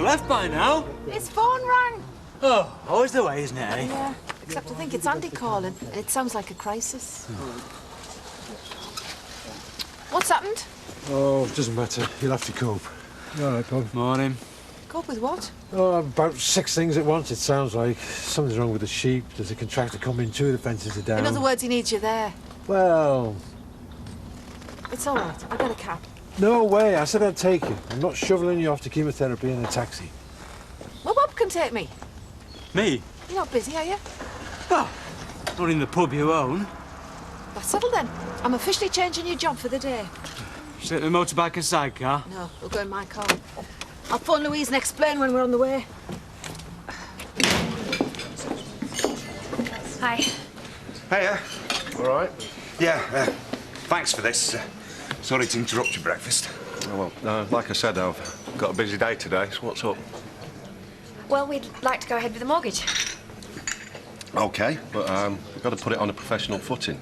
have left by now. His phone rang. Oh, always the way, isn't it, eh? Yeah, except I think it's Andy calling. It sounds like a crisis. What's happened? Oh, it doesn't matter. You'll have to cope. You all right, Bob? Morning. Cope with what? Oh, about 6 things at once, it sounds like. Something's wrong with the sheep. There's a contractor coming. 2 of the fences are down. In other words, he needs you there. Well... It's all right. I'll get a cab. No way. I said I'd take you. I'm not shoveling you off to chemotherapy in a taxi. Well, Bob can take me. Me? You're not busy, are you? Oh, not in the pub you own. That's settled then. I'm officially changing your job for the day. Sit in a motorbike and sidecar? No, we'll go in my car. I'll phone Louise and explain when we're on the way. Hi. Hiya. All right? Yeah, thanks for this. Sorry to interrupt your breakfast. Oh, well, like I said, I've got a busy day today, so what's up? Well, we'd like to go ahead with the mortgage. OK, but we've got to put it on a professional footing.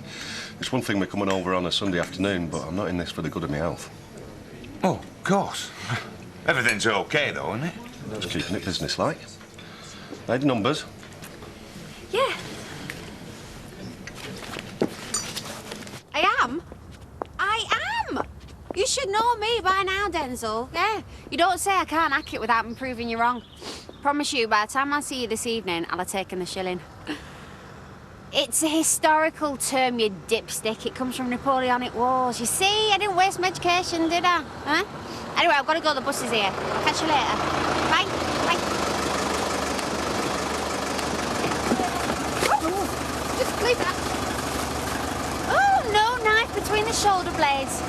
It's one thing we're coming over on a Sunday afternoon, but I'm not in this for the good of my health. Oh, of course. Everything's OK, though, isn't it? Just keeping it business-like. Made numbers. Yeah. I am? You should know me by now, Denzel. Yeah. You don't say I can't hack it without me proving you wrong. Promise you, by the time I see you this evening, I'll have taken the shilling. It's a historical term, you dipstick. It comes from Napoleonic Wars. You see, I didn't waste my education, did I? Huh? Anyway, I've got to go. The bus is here. Catch you later. Bye. Bye. Oh, just leave that. Oh, no knife between the shoulder blades.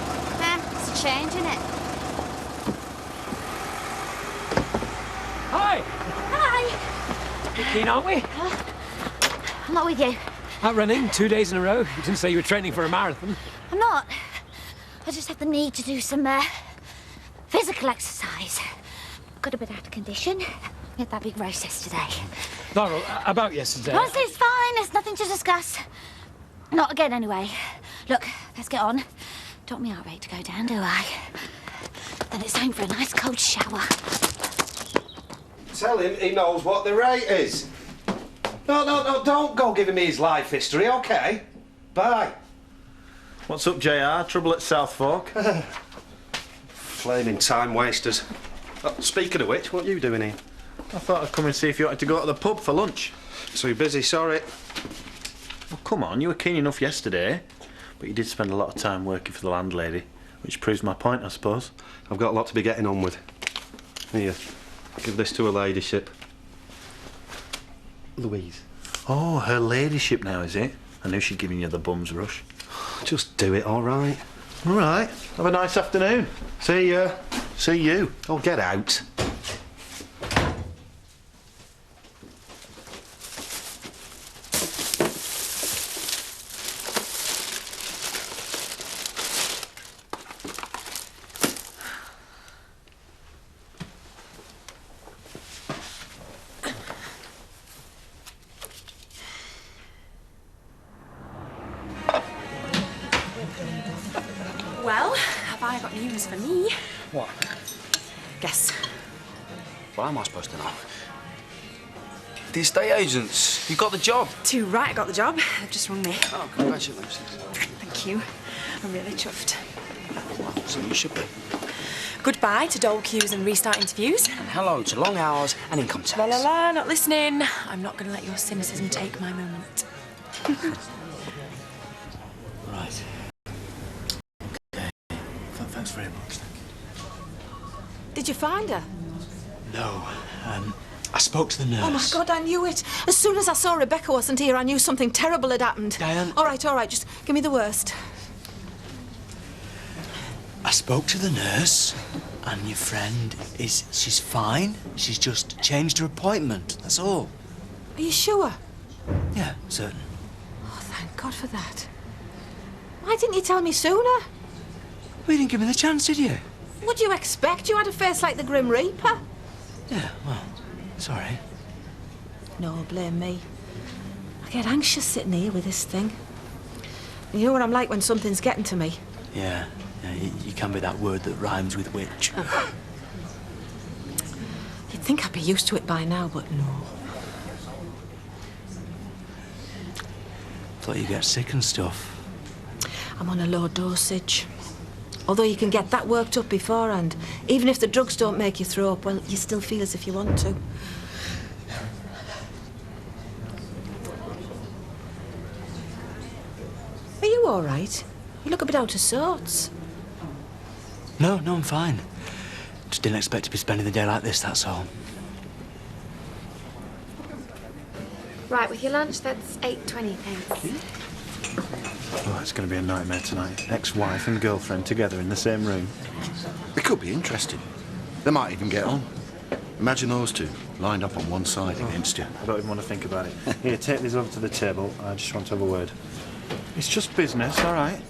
It's a change, isn't it? Hi! Hi! You keen, aren't we? I'm not with you. Out running 2 days in a row? You didn't say you were training for a marathon. I'm not. I just have the need to do some physical exercise. Got a bit out of condition. We had that big race yesterday. Laurel, about yesterday. Ross, it's fine. There's nothing to discuss. Not again, anyway. Look, let's get on. Don't want my heart rate to go down, do I? Then it's time for a nice cold shower. Tell him he knows what the rate is. No, don't go giving me his life history, OK? Bye. What's up, JR? Trouble at South Fork? Flaming time wasters. Oh, speaking of which, what are you doing here? I thought I'd come and see if you wanted to go to the pub for lunch. Too busy, sorry. Well, come on, you were keen enough yesterday. But you did spend a lot of time working for the landlady, which proves my point, I suppose. I've got a lot to be getting on with. Here, give this to her ladyship. Louise. Oh, her ladyship now, is it? I knew she'd given you the bum's rush. Just do it, all right? All right. Have a nice afternoon. See you. Oh, get out. Well, have I got news for me? What? Guess. What am I supposed to know? The estate agents. You got the job. Too right, I got the job. They've just rung me. Oh, congratulations. Thank you. I'm really chuffed. Well, so you should be. Goodbye to dole queues and restart interviews. And hello to long hours and income tax. La la la, not listening. I'm not going to let your cynicism take my moment. Right. Okay. Thanks very much. Did you find her? No. I spoke to the nurse. Oh, my God, I knew it. As soon as I saw Rebecca wasn't here, I knew something terrible had happened. Diane. All right, just give me the worst. I spoke to the nurse, and your friend she's fine. She's just changed her appointment, that's all. Are you sure? Yeah, certain. Oh, thank God for that. Why didn't you tell me sooner? Well, you didn't give me the chance, did you? What do you expect? You had a face like the Grim Reaper. Yeah, well, sorry. No, blame me. I get anxious sitting here with this thing. You know what I'm like when something's getting to me? Yeah, you can be that word that rhymes with witch. You'd think I'd be used to it by now, but no. Thought you get sick and stuff. I'm on a low dosage. Although you can get that worked up beforehand. Even if the drugs don't make you throw up, well, you still feel as if you want to. Are you all right? You look a bit out of sorts. No, I'm fine. Just didn't expect to be spending the day like this, that's all. Right, with your lunch, that's $8.20, thanks. Oh, it's going to be a nightmare tonight. Ex-wife and girlfriend together in the same room. It could be interesting. They might even get on. Imagine those two lined up on one side against you. I don't even want to think about it. Here, take these over to the table. I just want to have a word. It's just business, all right?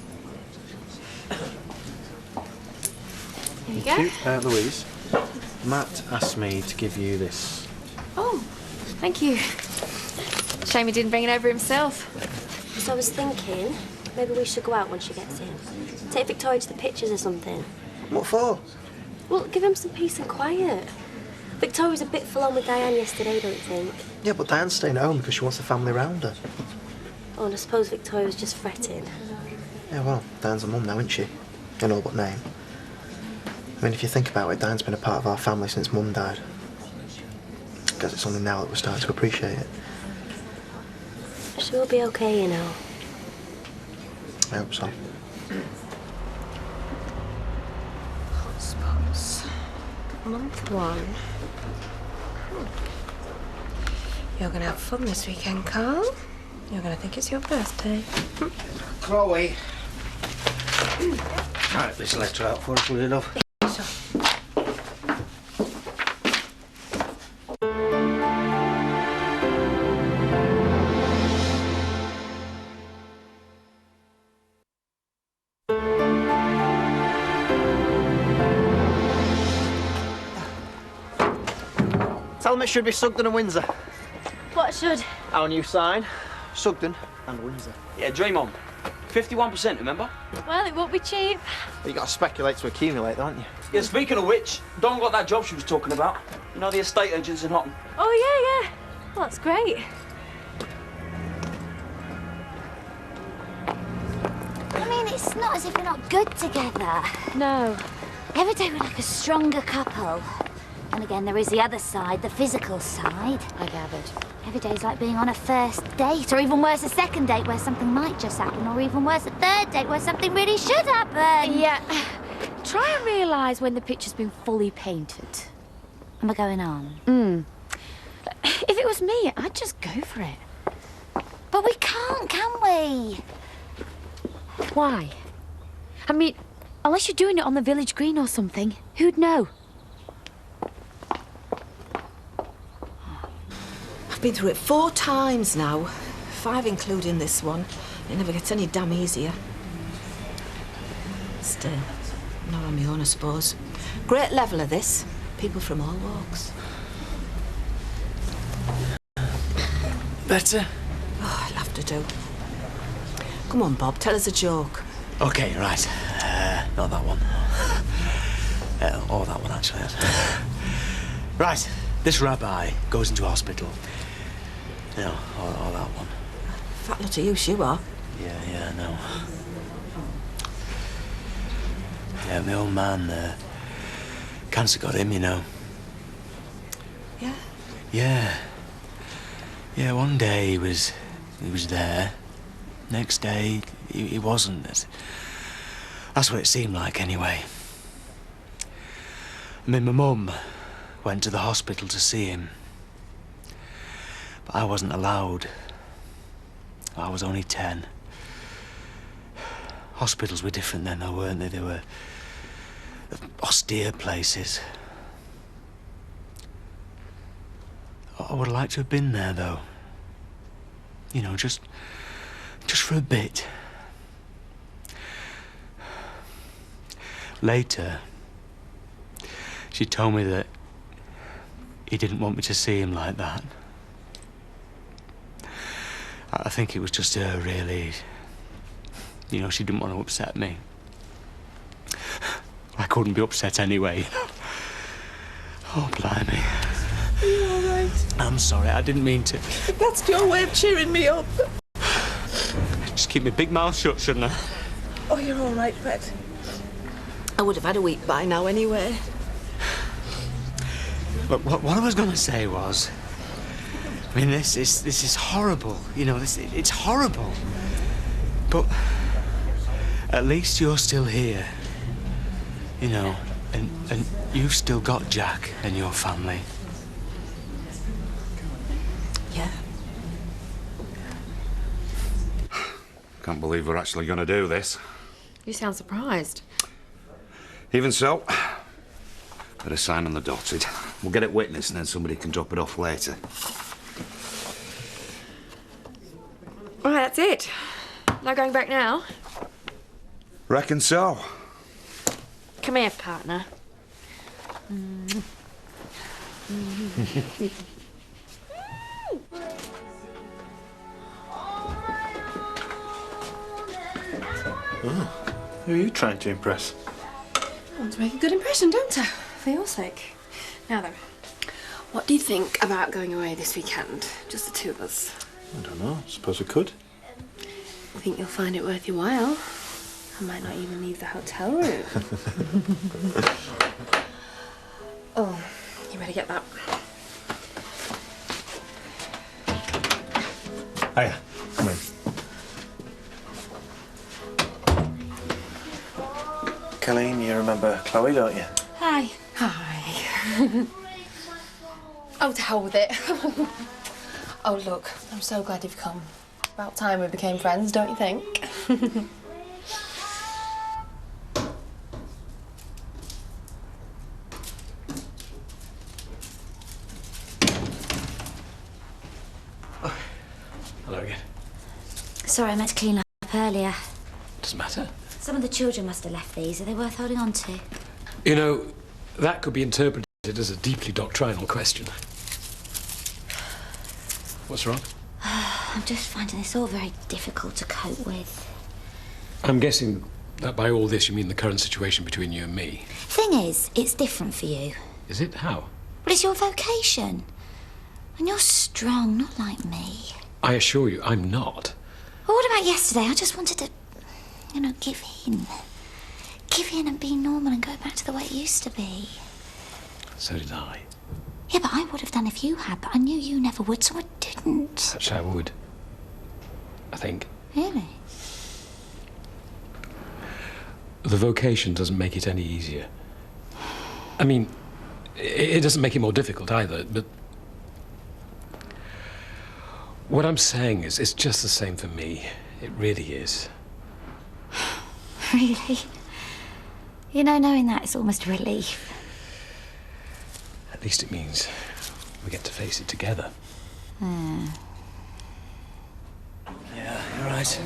Here you go. Cute. Louise, Matt asked me to give you this. Oh, thank you. Shame he didn't bring it over himself. So I was thinking, maybe we should go out when she gets in. Take Victoria to the pictures or something. What for? Well, give him some peace and quiet. Victoria's a bit full on with Diane yesterday, don't you think? Yeah, but Diane's staying at home because she wants the family around her. Oh, and I suppose Victoria was just fretting. Yeah, well, Diane's a mum now, isn't she? In all but name. I mean, if you think about it, Diane's been a part of our family since Mum died. I guess it's only now that we're starting to appreciate it. She'll be okay, you know. I hope so. Hotspots. Month 1. You're going to have fun this weekend, Carl. You're going to think it's your birthday. Chloe. Write this letter out for us, will you, love? Tell them it should be Sugden and Windsor. What should? Our new sign, Sugden and Windsor. Yeah, dream on. 51%, remember? Well, it won't be cheap. But you got to speculate to accumulate, don't you? Yeah, speaking of which, Dawn got that job she was talking about. You know, the estate agents in Houghton. Oh, yeah. Well, that's great. I mean, it's not as if we're not good together. No. Every day we're like a stronger couple. And again, there is the other side, the physical side. I gathered. Every day's like being on a first date, or even worse, a second date where something might just happen, or even worse, a third date where something really should happen. Yeah. Try and realise when the picture's been fully painted. Am I going on? If it was me, I'd just go for it. But we can't, can we? Why? I mean, unless you're doing it on the village green or something, who'd know? I've been through it 4 times now. 5 including this one. It never gets any damn easier. Still, not on my own, I suppose. Great leveler, this. People from all walks. Better? Oh, I'll have to do. Come on, Bob, tell us a joke. Okay, right. Not that one. Or that one, actually. Right. This rabbi goes into hospital. You know, or that one. Fat lot of use you are. Yeah, I know. Yeah, my old man, cancer got him, you know. Yeah? Yeah, one day he was there. Next day, he wasn't. That's what it seemed like, anyway. I mean, my mum went to the hospital to see him. But I wasn't allowed. I was only 10. Hospitals were different then, though, weren't they? They were austere places. I would have liked to have been there, though. You know, just for a bit. Later, she told me that he didn't want me to see him like that. I think it was just her, really. You know, she didn't want to upset me. I couldn't be upset anyway. Oh, blimey. I'm sorry, I didn't mean to. That's your way of cheering me up. Just keep my big mouth shut, shouldn't I? Oh, you're all right, Fred. I would have had a week by now anyway. Look, what I was going to say was, I mean, this is horrible. You know, it's horrible. But at least you're still here. You know, and you've still got Jack and your family. Yeah. Can't believe we're actually going to do this. You sound surprised. Even so, better sign on the dotted. We'll get it witnessed and then somebody can drop it off later. Right, that's it. No going back now. Reckon so. Come here, partner. Oh, who are you trying to impress? I want to make a good impression, don't I? For your sake. Now then, what do you think about going away this weekend? Just the two of us. I don't know. Suppose we could. I think you'll find it worth your while. I might not even leave the hotel room. Oh, you better get that. Hiya. Come in. Colleen, you remember Chloe, don't you? Hi. Hi. Oh, to hell with it. Oh, look, I'm so glad you've come. About time we became friends, don't you think? Hello again. Sorry, I meant to clean up earlier. Doesn't matter. Some of the children must have left these. Are they worth holding on to? You know, that could be interpreted as a deeply doctrinal question. What's wrong? I'm just finding this all very difficult to cope with. I'm guessing that by all this you mean the current situation between you and me. Thing is, it's different for you. Is it? How? But it's your vocation. And you're strong, not like me. I assure you, I'm not. Well, what about yesterday? I just wanted to, you know, give in. Give in and be normal and go back to the way it used to be. So did I. Yeah, but I would have done if you had, but I knew you never would, so I didn't. Actually, I would. I think. Really? The vocation doesn't make it any easier. I mean, it doesn't make it more difficult either, but... What I'm saying is, it's just the same for me. It really is. Really? You know, knowing that is almost a relief. At least it means we get to face it together. Hmm. Yeah, you're right.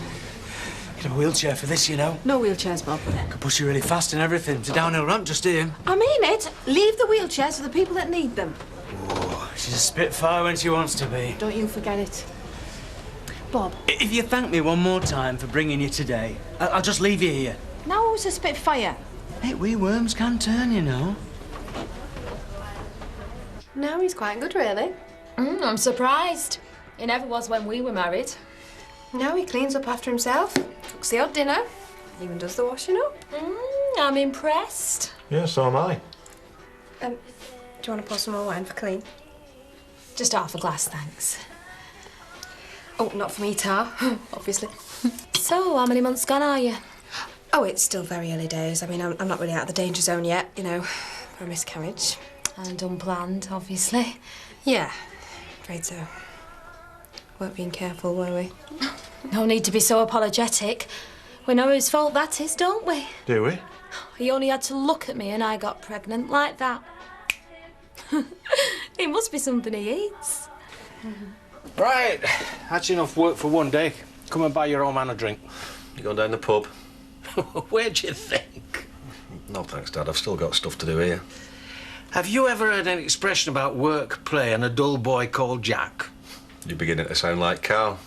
Get a wheelchair for this, you know. No wheelchairs, Bob. Could push you really fast and everything. It's a downhill ramp just here. I mean it. Leave the wheelchairs for the people that need them. Oh, she's a spitfire when she wants to be. Don't you forget it. Bob. If you thank me one more time for bringing you today, I'll just leave you here. Now who's a spitfire? Hey, we worms can turn, you know. No, he's quite good, really. I'm surprised. He never was when we were married. No, he cleans up after himself, cooks the odd dinner, even does the washing up. I'm impressed. Yeah, so am I. Do you want to pour some more wine for Colleen? Just half a glass, thanks. Oh, not for me, Tar, obviously. So, how many months gone are you? Oh, it's still very early days. I mean, I'm not really out of the danger zone yet, you know, for a miscarriage. And unplanned, obviously. Yeah, afraid so. Weren't being careful, were we? No need to be so apologetic. We know whose fault that is, don't we? Do we? He only had to look at me and I got pregnant like that. It must be something he eats. Right, that's enough work for one day. Come and buy your own man a drink. You going down the pub? Where'd you think? No thanks, Dad. I've still got stuff to do here. Have you ever heard an expression about work, play, and a dull boy called Jack? You're beginning to sound like Carl.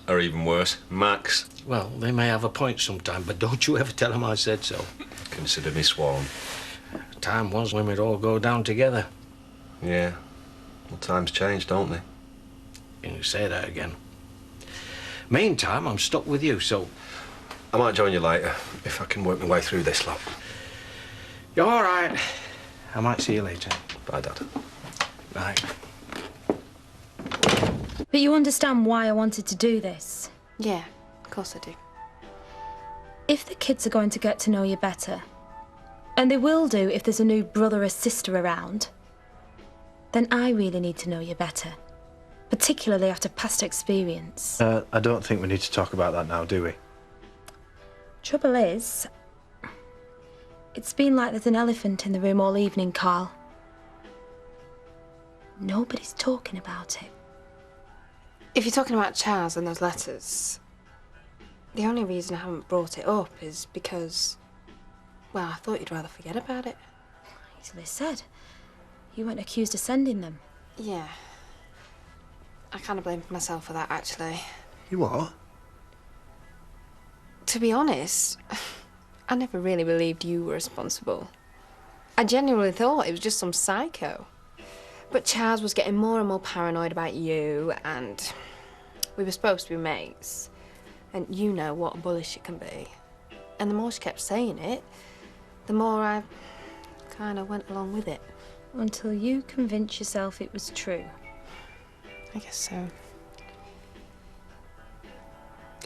Or even worse, Max. Well, they may have a point sometime, but don't you ever tell them I said so. Consider me sworn. Time was when we'd all go down together. Yeah. Well, times change, don't they? You can say that again. Meantime, I'm stuck with you, so... I might join you later, if I can work my way through this lot. You're all right. I might see you later. Bye, Dad. Bye. But you understand why I wanted to do this? Yeah, of course I do. If the kids are going to get to know you better, and they will do if there's a new brother or sister around, then I really need to know you better, particularly after past experience. I don't think we need to talk about that now, do we? Trouble is, it's been like there's an elephant in the room all evening, Carl. Nobody's talking about it. If you're talking about Charles and those letters, the only reason I haven't brought it up is because, well, I thought you'd rather forget about it. Easily said. You weren't accused of sending them. Yeah. I kind of blame myself for that, actually. You what? To be honest, I never really believed you were responsible. I genuinely thought it was just some psycho. But Charles was getting more and more paranoid about you, and we were supposed to be mates. And you know what a bully she can be. And the more she kept saying it, the more I kind of went along with it. Until you convinced yourself it was true. I guess so.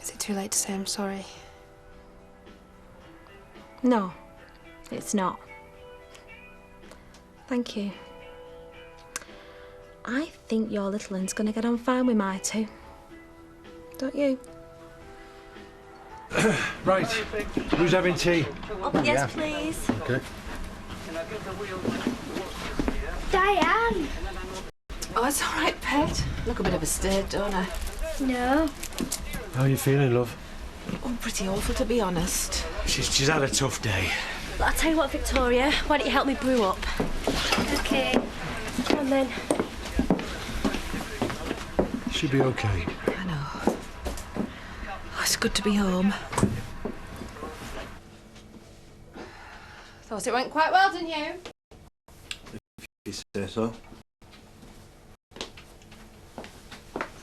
Is it too late to say I'm sorry? No, it's not. Thank you. I think your little one's going to get on fine with my two. Don't you? Right. Who's having tea? Oh, yes, please. Okay. Diane! Oh, it's all right, Pet. Look a bit of a state, don't I? No. How are you feeling, love? Oh, pretty awful, to be honest. She's had a tough day. I'll tell you what, Victoria, why don't you help me brew up? Okay. Come on then. She'll be okay. I know. Oh, it's good to be home. Thought it went quite well, didn't you? You say so?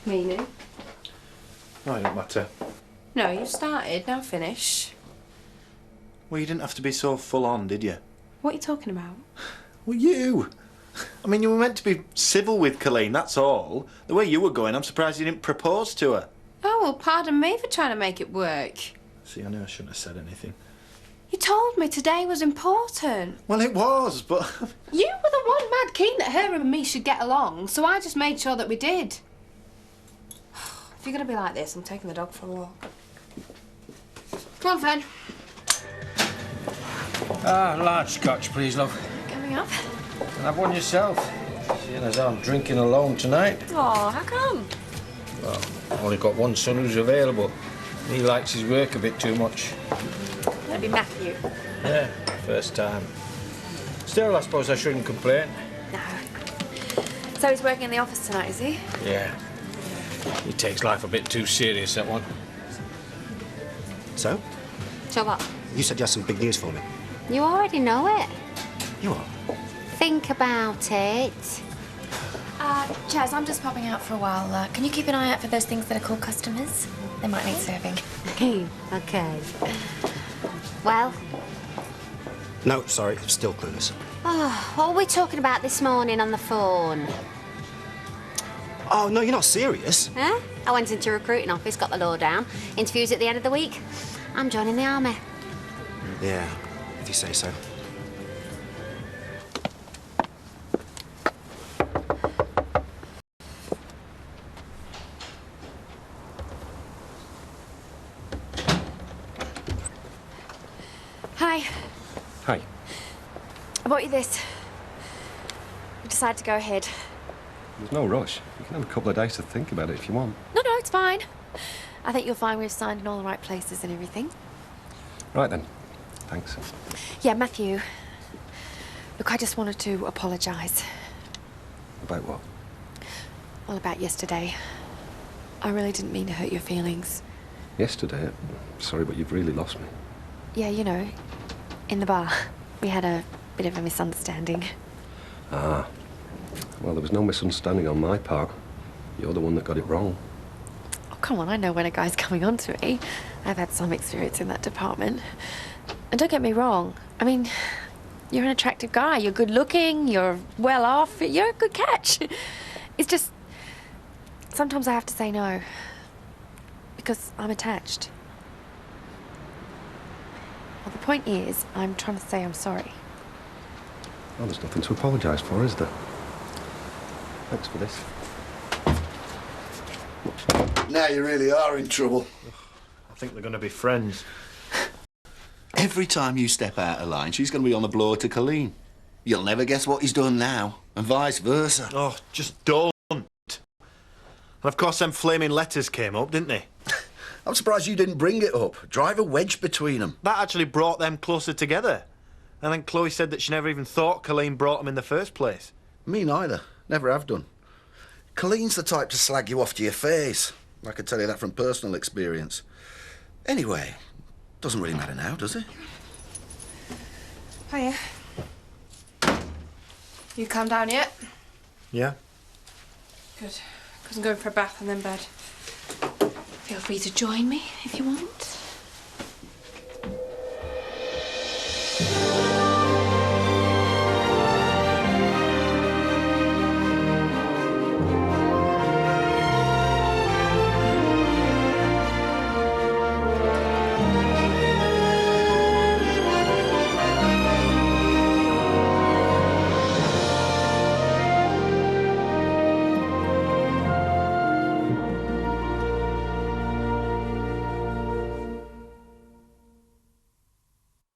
Meaning? No, it don't matter. No, you started, now finish. Well, you didn't have to be so full on, did you? What are you talking about? Well, you. I mean, you were meant to be civil with Colleen, that's all. The way you were going, I'm surprised you didn't propose to her. Oh, well, pardon me for trying to make it work. See, I knew I shouldn't have said anything. You told me today was important. Well, it was, but... You were the one mad keen that her and me should get along, so I just made sure that we did. If you're going to be like this, I'm taking the dog for a walk. Come on, Fern. Large scotch, please, love. Coming up. And have one yourself. Seeing as I'm drinking alone tonight. Oh, how come? Well, I've only got one son who's available. He likes his work a bit too much. That'd be Matthew. Yeah, first time. Still, I suppose I shouldn't complain. No. So he's working in the office tonight, is he? Yeah. He takes life a bit too serious, that one. So? So what? You said you had some big news for me. You already know it. You are? Think about it. Chaz, I'm just popping out for a while. Can you keep an eye out for those things that are called customers? They might need serving. Okay. Well? No, sorry, still clueless. Oh, what were we talking about this morning on the phone? Oh, no, you're not serious? Huh? I went into a recruiting office, got the lowdown. Interviews at the end of the week. I'm joining the army. Yeah, if you say so. Hi. Hi. I bought you this. We decided to go ahead. There's no rush. You can have a couple of days to think about it if you want. No, it's fine. I think you'll find we've signed in all the right places and everything. Right then. Thanks. Yeah, Matthew. Look, I just wanted to apologise. About what? Well, about yesterday. I really didn't mean to hurt your feelings. Yesterday? Sorry, but you've really lost me. Yeah, you know, in the bar. We had a bit of a misunderstanding. Ah. Well, there was no misunderstanding on my part. You're the one that got it wrong. Oh, come on, I know when a guy's coming on to me. I've had some experience in that department. And don't get me wrong, I mean, you're an attractive guy, you're good looking, you're well off, you're a good catch. It's just, sometimes I have to say no. Because I'm attached. Well, the point is, I'm trying to say I'm sorry. Well, there's nothing to apologise for, is there? Thanks for this. Now you really are in trouble. I think they're going to be friends. Every time you step out of line, she's going to be on the blower to Colleen. You'll never guess what he's done now, and vice versa. Oh, just don't. And of course them flaming letters came up, didn't they? I'm surprised you didn't bring it up. Drive a wedge between them. That actually brought them closer together. And then Chloe said that she never even thought Colleen brought them in the first place. Me neither. Never have done. Colleen's the type to slag you off to your face. I can tell you that from personal experience. Anyway, doesn't really matter now, does it? Hiya. You calmed down yet? Yeah. Good. Because I'm going for a bath and then bed. Feel free to join me if you want.